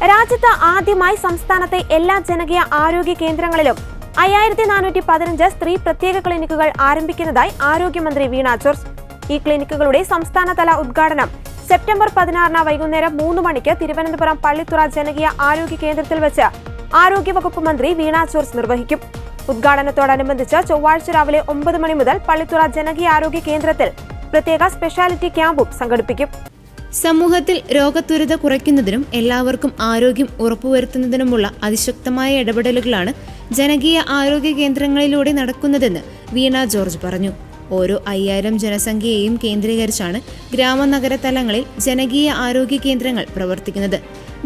രാജ്യത്ത് ആദ്യമായി സംസ്ഥാനത്തെ എല്ലാ ജനകീയ ആരോഗ്യ കേന്ദ്രങ്ങളിലും 5415 സ്ത്രീ പ്രത്യേക ക്ലിനിക്കുകൾ ആരംഭിക്കുന്നതായി ആരോഗ്യമന്ത്രി വീണ ജോർജ്. ഈ ക്ലിനിക്കുകളുടെ സംസ്ഥാനതല ഉദ്ഘാടനം സെപ്റ്റംബർ 16 വൈകുന്നേരം 3 മണിക്ക് തിരുവനന്തപുരം പള്ളിത്തുറ ജനകീയ ആരോഗ്യ കേന്ദ്രത്തിൽ വെച്ച് ആരോഗ്യവകുപ്പ് മന്ത്രി വീണ ജോർജ് നിർവഹിക്കും. ഉദ്ഘാടനത്തോടനുബന്ധിച്ച് ചൊവ്വാഴ്ച രാവിലെ 9 മണി മുതൽ പള്ളിത്തുറ ജനകീയ ആരോഗ്യ കേന്ദ്രത്തിൽ പ്രത്യേക സ്പെഷ്യാലിറ്റി ക്യാമ്പും സംഘടിപ്പിക്കും. സമൂഹത്തിൽ രോഗത്വരത കുറയ്ക്കുന്നതിനും എല്ലാവർക്കും ആരോഗ്യം ഉറപ്പുവരുത്തുന്നതിനുമുള്ള അതിശക്തമായ ഇടപെടലുകളാണ് ജനകീയ ആരോഗ്യ കേന്ദ്രങ്ങളിലൂടെ നടക്കുന്നതെന്ന് വീണ ജോർജ് പറഞ്ഞു. ഓരോ 5000 ജനസംഖ്യയെയും കേന്ദ്രീകരിച്ചാണ് ഗ്രാമനഗര തലങ്ങളിൽ ജനകീയ ആരോഗ്യ കേന്ദ്രങ്ങൾ പ്രവർത്തിക്കുന്നത്.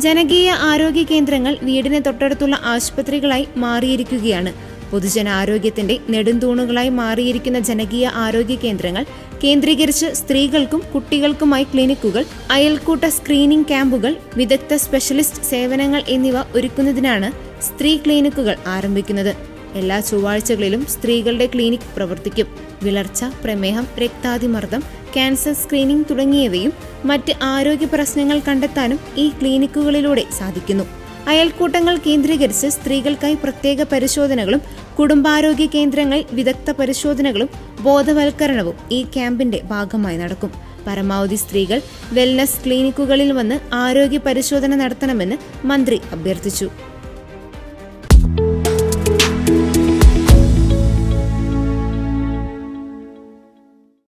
ജനകീയ ആരോഗ്യ കേന്ദ്രങ്ങൾ വീടിന് തൊട്ടടുത്തുള്ള ആശുപത്രികളായി മാറിയിരിക്കുകയാണ്. പൊതുജനാരോഗ്യത്തിന്റെ നെടുന്തൂണുകളായി മാറിയിരിക്കുന്ന ജനകീയ ആരോഗ്യ കേന്ദ്രങ്ങൾ കേന്ദ്രീകരിച്ച് സ്ത്രീകൾക്കും കുട്ടികൾക്കുമായി ക്ലിനിക്കുകൾ, അയൽക്കൂട്ട സ്ക്രീനിംഗ് ക്യാമ്പുകൾ, വിദഗ്ധ സ്പെഷ്യലിസ്റ്റ് സേവനങ്ങൾ എന്നിവ ഒരുക്കുന്നതിനാണ് സ്ത്രീ ക്ലിനിക്കുകൾ ആരംഭിക്കുന്നത്. എല്ലാ ചൊവ്വാഴ്ചകളിലും സ്ത്രീകളുടെ ക്ലിനിക് പ്രവർത്തിക്കും. വിളർച്ച, പ്രമേഹം, രക്താതിമർദ്ദം, ക്യാൻസർ സ്ക്രീനിംഗ് തുടങ്ങിയവയും മറ്റ് ആരോഗ്യ പ്രശ്നങ്ങൾ കണ്ടെത്താനും ഈ ക്ലിനിക്കുകളിലൂടെ സാധിക്കുന്നു. അയൽക്കൂട്ടങ്ങൾ കേന്ദ്രീകരിച്ച് സ്ത്രീകൾക്കായി പ്രത്യേക പരിശോധനകളും കുടുംബാരോഗ്യ കേന്ദ്രങ്ങളിൽ വിദഗ്ധ പരിശോധനകളും ബോധവൽക്കരണവും ഈ ക്യാമ്പിന്റെ ഭാഗമായി നടക്കും. പരമാവധി സ്ത്രീകൾ വെൽനസ് ക്ലിനിക്കുകളിൽ വന്ന് ആരോഗ്യ പരിശോധന നടത്തണമെന്ന് മന്ത്രി അഭ്യർത്ഥിച്ചു.